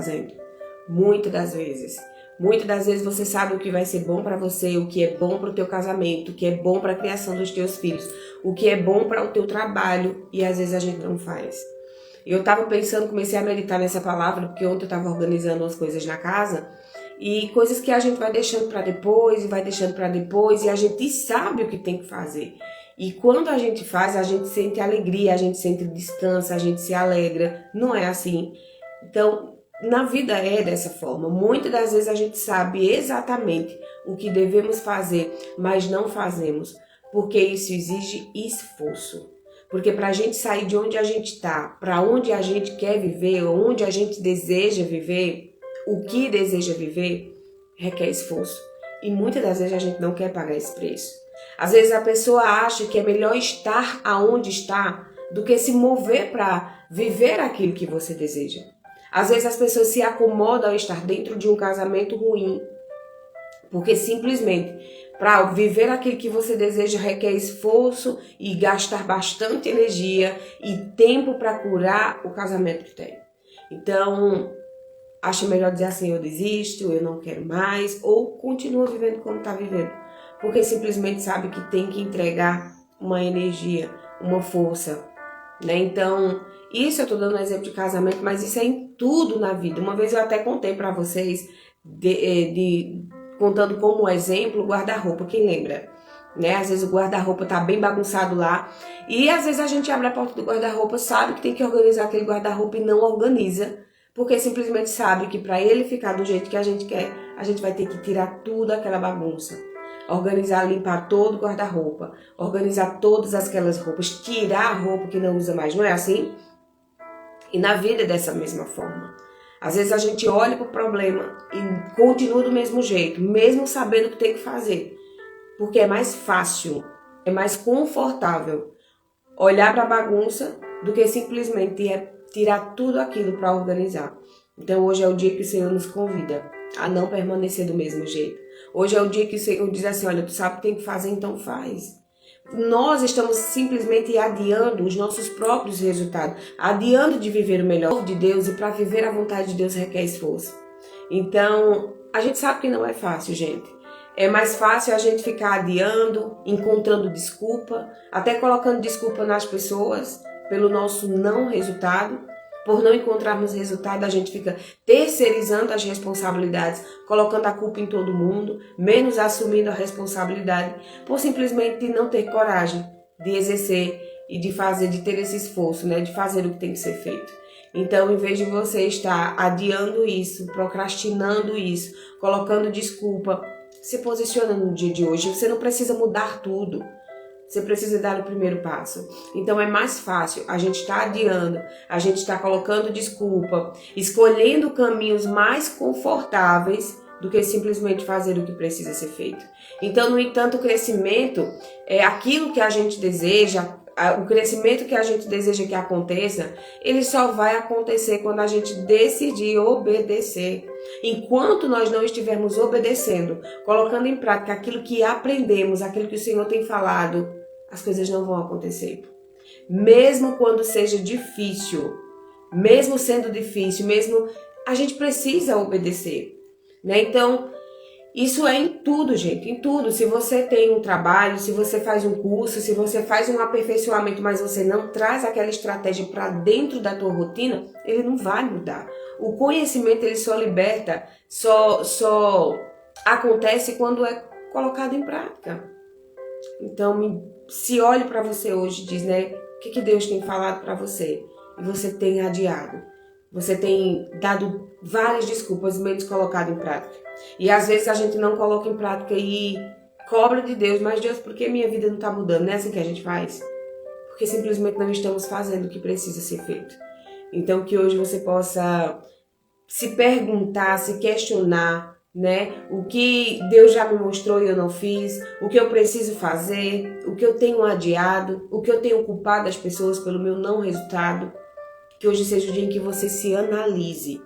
fazendo. Muitas das vezes. Muitas das vezes você sabe o que vai ser bom para você, o que é bom para o teu casamento, o que é bom para a criação dos teus filhos, o que é bom para o teu trabalho, e às vezes a gente não faz. Eu estava pensando, comecei a meditar nessa palavra, porque ontem eu estava organizando umas coisas na casa, e coisas que a gente vai deixando para depois, e vai deixando para depois, e a gente sabe o que tem que fazer. E quando a gente faz, a gente sente alegria, a gente sente descanso, a gente se alegra. Não é assim? Então, na vida é dessa forma. Muitas das vezes a gente sabe exatamente o que devemos fazer, mas não fazemos, porque isso exige esforço. Porque para a gente sair de onde a gente está, para onde a gente quer viver, onde a gente deseja viver, o que deseja viver, requer esforço. E muitas das vezes a gente não quer pagar esse preço. Às vezes a pessoa acha que é melhor estar aonde está do que se mover para viver aquilo que você deseja. Às vezes as pessoas se acomodam a estar dentro de um casamento ruim, porque simplesmente para viver aquilo que você deseja requer esforço e gastar bastante energia e tempo para curar o casamento que tem. Então, acho melhor dizer assim, eu desisto, eu não quero mais, ou continua vivendo como está vivendo, porque simplesmente sabe que tem que entregar uma energia, uma força, né? Então, isso eu estou dando um exemplo de casamento, mas isso é em tudo na vida. Uma vez eu até contei para vocês, contando como exemplo o guarda-roupa, quem lembra? Né? Às vezes o guarda-roupa tá bem bagunçado lá, e às vezes a gente abre a porta do guarda-roupa, sabe que tem que organizar aquele guarda-roupa e não organiza, porque simplesmente sabe que para ele ficar do jeito que a gente quer, a gente vai ter que tirar tudo aquela bagunça. Organizar, limpar todo o guarda-roupa, organizar todas aquelas roupas, tirar a roupa que não usa mais, não é assim? E na vida é dessa mesma forma. Às vezes a gente olha para o problema e continua do mesmo jeito, mesmo sabendo o que tem que fazer. Porque é mais fácil, é mais confortável olhar para a bagunça do que simplesmente tirar tudo aquilo para organizar. Então hoje é o dia que o Senhor nos convida a não permanecer do mesmo jeito. Hoje é o dia que o Senhor diz assim, olha, tu sabe o que tem que fazer, então faz. Nós estamos simplesmente adiando os nossos próprios resultados, adiando de viver o melhor de Deus, e para viver a vontade de Deus requer esforço. Então, a gente sabe que não é fácil, gente. É mais fácil a gente ficar adiando, encontrando desculpa, até colocando desculpa nas pessoas pelo nosso não resultado. Por não encontrarmos resultado, a gente fica terceirizando as responsabilidades, colocando a culpa em todo mundo, menos assumindo a responsabilidade, por simplesmente não ter coragem de exercer e de fazer, de ter esse esforço, né, de fazer o que tem que ser feito. Então, em vez de você estar adiando isso, procrastinando isso, colocando desculpa, se posiciona no dia de hoje. Você não precisa mudar tudo. Você precisa dar o primeiro passo. Então é mais fácil a gente estar adiando, a gente estar colocando desculpa, escolhendo caminhos mais confortáveis do que simplesmente fazer o que precisa ser feito. Então, no entanto, o crescimento é aquilo que a gente deseja, o crescimento que a gente deseja que aconteça, ele só vai acontecer quando a gente decidir obedecer. Enquanto nós não estivermos obedecendo, colocando em prática aquilo que aprendemos, aquilo que o Senhor tem falado, as coisas não vão acontecer. Mesmo quando seja difícil, mesmo sendo difícil, mesmo a gente precisa obedecer, né? Então, isso é em tudo, gente, em tudo. Se você tem um trabalho, se você faz um curso, se você faz um aperfeiçoamento, mas você não traz aquela estratégia para dentro da tua rotina, ele não vai mudar. O conhecimento, ele só liberta, só acontece quando é colocado em prática. Então, se olhe para você hoje e diz, né, o que Deus tem falado para você, e você tem adiado, você tem dado várias desculpas, menos colocado em prática. E às vezes a gente não coloca em prática e cobra de Deus, mas Deus, por que minha vida não está mudando? Não é assim que a gente faz? Porque simplesmente não estamos fazendo o que precisa ser feito. Então que hoje você possa se perguntar, se questionar, né? O que Deus já me mostrou e eu não fiz, o que eu preciso fazer, o que eu tenho adiado, o que eu tenho culpado as pessoas pelo meu não resultado. Que hoje seja o dia em que você se analise,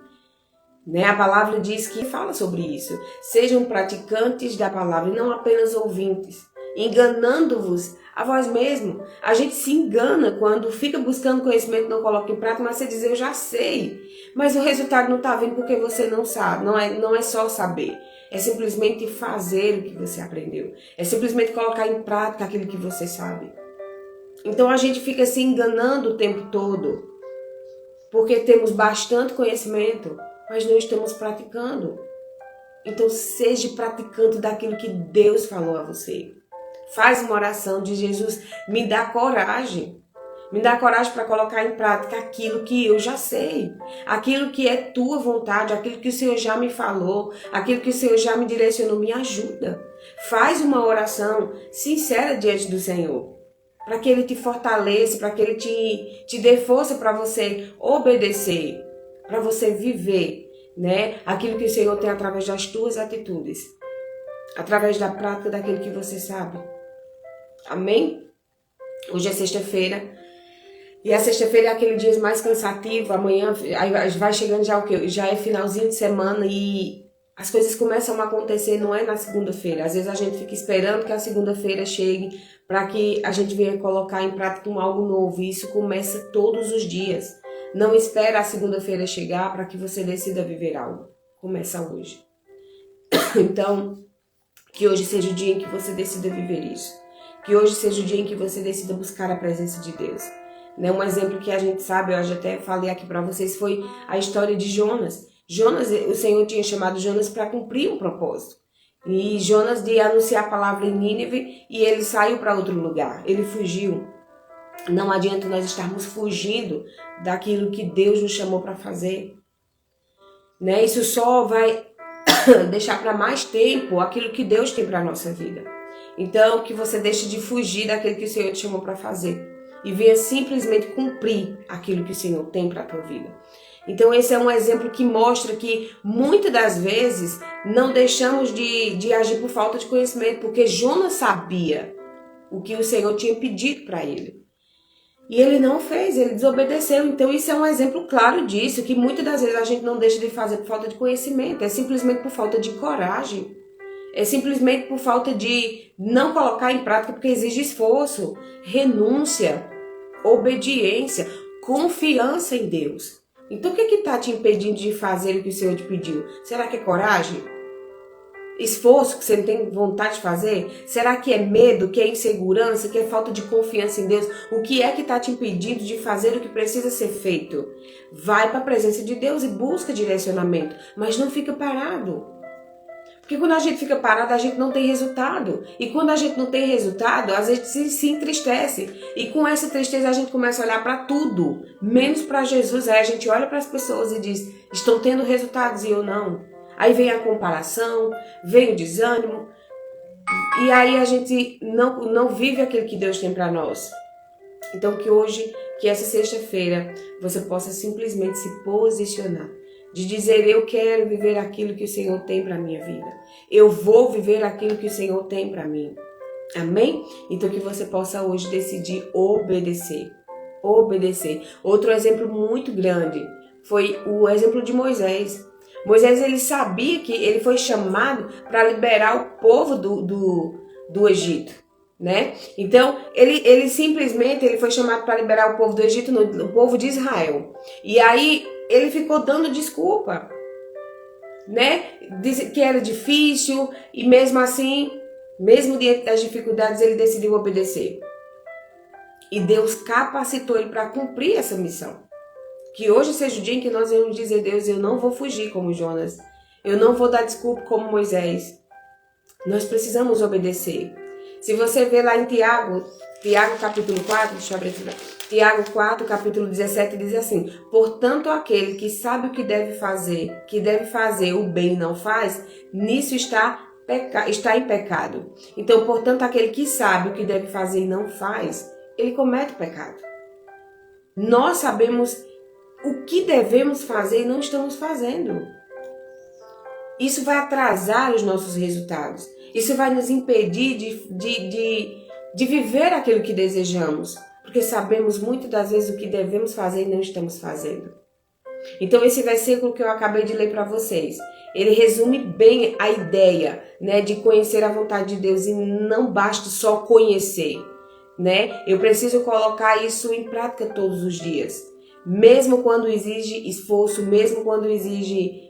né? A palavra diz que fala sobre isso. Sejam praticantes da palavra e não apenas ouvintes. enganando-vos a vós mesmo. A gente se engana quando fica buscando conhecimento e não coloca em prática, mas você diz, eu já sei. Mas o resultado não está vindo porque você não sabe. Não é só saber. É simplesmente fazer o que você aprendeu. É simplesmente colocar em prática aquilo que você sabe. Então a gente fica se enganando o tempo todo. Porque temos bastante conhecimento, mas não estamos praticando. Então seja praticante daquilo que Deus falou a você. Faz uma oração de Jesus, me dá coragem. Me dá coragem para colocar em prática aquilo que eu já sei. Aquilo que é tua vontade, aquilo que o Senhor já me falou, aquilo que o Senhor já me direcionou, me ajuda. Faz uma oração sincera diante do Senhor. Para que Ele te fortaleça, para que Ele te dê força para você obedecer, para você viver, né? Aquilo que o Senhor tem através das tuas atitudes, através da prática daquilo que você sabe. Amém? Hoje é sexta-feira. E a sexta-feira é aquele dia mais cansativo. Amanhã vai chegando já o quê? Já é finalzinho de semana e as coisas começam a acontecer, não é na segunda-feira. Às vezes a gente fica esperando que a segunda-feira chegue para que a gente venha colocar em prática algo novo. E isso começa todos os dias. Não espera a segunda-feira chegar para que você decida viver algo. Começa hoje. Então, que hoje seja o dia em que você decida viver isso. Que hoje seja o dia em que você decida buscar a presença de Deus. Um exemplo que a gente sabe, eu já até falei aqui para vocês, foi a história de Jonas. Jonas, o Senhor tinha chamado Jonas para cumprir um propósito. E Jonas de anunciar a palavra em Nínive e ele saiu para outro lugar. Ele fugiu. Não adianta nós estarmos fugindo daquilo que Deus nos chamou para fazer. Isso só vai deixar para mais tempo aquilo que Deus tem para a nossa vida. Então, que você deixe de fugir daquilo que o Senhor te chamou para fazer. E venha simplesmente cumprir aquilo que o Senhor tem para a tua vida. Então esse é um exemplo que mostra que muitas das vezes não deixamos de agir por falta de conhecimento, porque Jonas sabia o que o Senhor tinha pedido para ele. E ele não fez, ele desobedeceu. Então isso é um exemplo claro disso, que muitas das vezes a gente não deixa de fazer por falta de conhecimento, é simplesmente por falta de coragem. É simplesmente por falta de não colocar em prática, porque exige esforço, renúncia, obediência, confiança em Deus. Então o que está te impedindo de fazer o que o Senhor te pediu? Será que é coragem? Esforço que você não tem vontade de fazer? Será que é medo, que é insegurança, que é falta de confiança em Deus? O que é que está te impedindo de fazer o que precisa ser feito? Vai para a presença de Deus e busca direcionamento, mas não fica parado. Porque quando a gente fica parado, a gente não tem resultado. E quando a gente não tem resultado, às vezes se entristece. E com essa tristeza a gente começa a olhar para tudo, menos para Jesus. Aí a gente olha para as pessoas e diz, estão tendo resultados e eu não. Aí vem a comparação, vem o desânimo. E aí a gente não vive aquilo que Deus tem para nós. Então que hoje, que essa sexta-feira, você possa simplesmente se posicionar. De dizer, eu quero viver aquilo que o Senhor tem para a minha vida. Eu vou viver aquilo que o Senhor tem para mim. Amém? Então que você possa hoje decidir obedecer. Obedecer. Outro exemplo muito grande foi o exemplo de Moisés. Moisés, ele sabia que ele foi chamado para liberar o povo do Egito. Então, ele simplesmente foi chamado para liberar o povo do Egito, o povo de Israel. E aí, ele ficou dando desculpa, Diz que era difícil e mesmo assim, mesmo diante das dificuldades, ele decidiu obedecer. E Deus capacitou ele para cumprir essa missão. Que hoje seja o dia em que nós vamos dizer, Deus, eu não vou fugir como Jonas. Eu não vou dar desculpa como Moisés. Nós precisamos obedecer. Se você ver lá em Tiago capítulo 4, deixa eu abrir aqui. Tiago 4, capítulo 17, diz assim, portanto, aquele que sabe o que deve fazer o bem e não faz, nisso está em pecado. Então, portanto, aquele que sabe o que deve fazer e não faz, ele comete pecado. Nós sabemos o que devemos fazer e não estamos fazendo. Isso vai atrasar os nossos resultados. Isso vai nos impedir de viver aquilo que desejamos. Porque sabemos muitas das vezes o que devemos fazer e não estamos fazendo. Então esse versículo que eu acabei de ler para vocês, ele resume bem a ideia, né, de conhecer a vontade de Deus, e não basta só conhecer, né? Eu preciso colocar isso em prática todos os dias, mesmo quando exige esforço, mesmo quando exige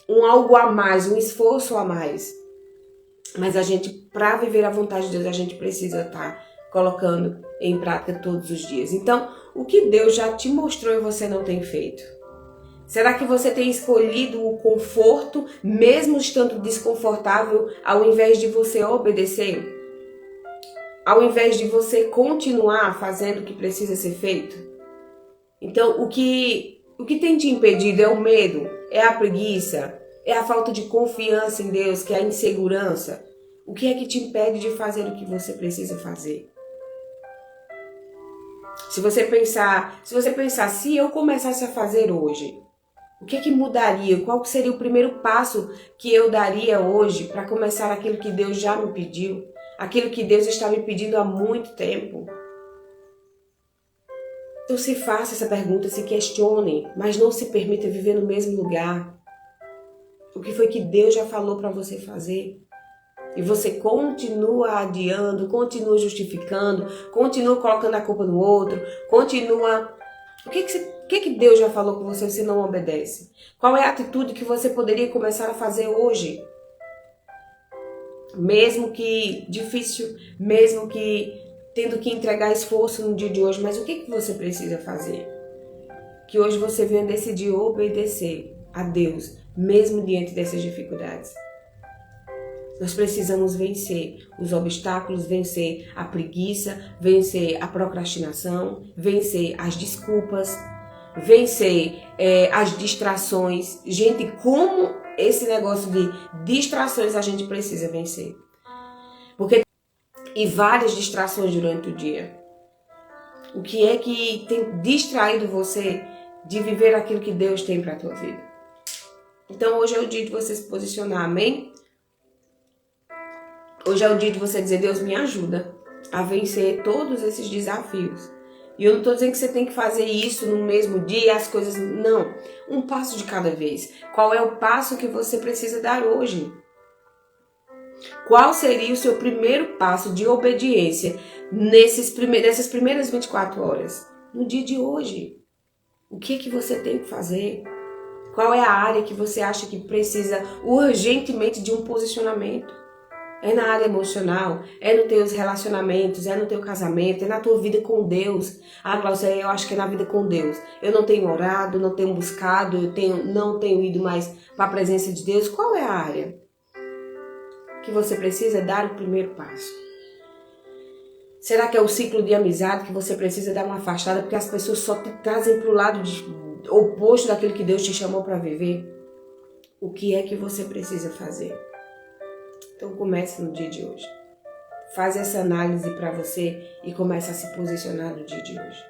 um algo a mais, um esforço a mais. Mas a gente, para viver a vontade de Deus, a gente precisa estar colocando em prática todos os dias. Então, o que Deus já te mostrou e você não tem feito? Será que você tem escolhido o conforto, mesmo estando desconfortável, ao invés de você obedecer? Ao invés de você continuar fazendo o que precisa ser feito? Então, o que tem te impedido é o medo, é a preguiça, é a falta de confiança em Deus, que é a insegurança. O que é que te impede de fazer o que você precisa fazer? Se você pensar, se eu começasse a fazer hoje, o que é que mudaria? Qual seria o primeiro passo que eu daria hoje para começar aquilo que Deus já me pediu? Aquilo que Deus está me pedindo há muito tempo? Então se faça essa pergunta, se questione, mas não se permita viver no mesmo lugar. O que foi que Deus já falou para você fazer? E você continua adiando, continua justificando, continua colocando a culpa no outro, continua... O que Deus já falou com você e você não obedece? Qual é a atitude que você poderia começar a fazer hoje? Mesmo que difícil, mesmo que tendo que entregar esforço no dia de hoje, mas o que você precisa fazer? Que hoje você venha decidir obedecer a Deus, mesmo diante dessas dificuldades. Nós precisamos vencer os obstáculos, vencer a preguiça, vencer a procrastinação, vencer as desculpas, vencer as distrações. Gente, como esse negócio de distrações a gente precisa vencer. E várias distrações durante o dia. O que é que tem distraído você de viver aquilo que Deus tem para a tua vida? Então hoje é o dia de você se posicionar, amém? Hoje é o dia de você dizer, Deus me ajuda a vencer todos esses desafios. E eu não estou dizendo que você tem que fazer isso no mesmo dia, as coisas... Não, um passo de cada vez. Qual é o passo que você precisa dar hoje? Qual seria o seu primeiro passo de obediência nessas primeiras 24 horas? No dia de hoje. O que você tem que fazer? Qual é a área que você acha que precisa urgentemente de um posicionamento? É na área emocional, é nos teus relacionamentos, é no teu casamento, é na tua vida com Deus. Ah, Cláudia, eu acho que é na vida com Deus. Eu não tenho orado, não tenho buscado, não tenho ido mais para a presença de Deus. Qual é a área que você precisa dar o primeiro passo? Será que é o ciclo de amizade que você precisa dar uma afastada porque as pessoas só te trazem para o lado oposto daquilo que Deus te chamou para viver? O que é que você precisa fazer? Então comece no dia de hoje. Faz essa análise para você e comece a se posicionar no dia de hoje.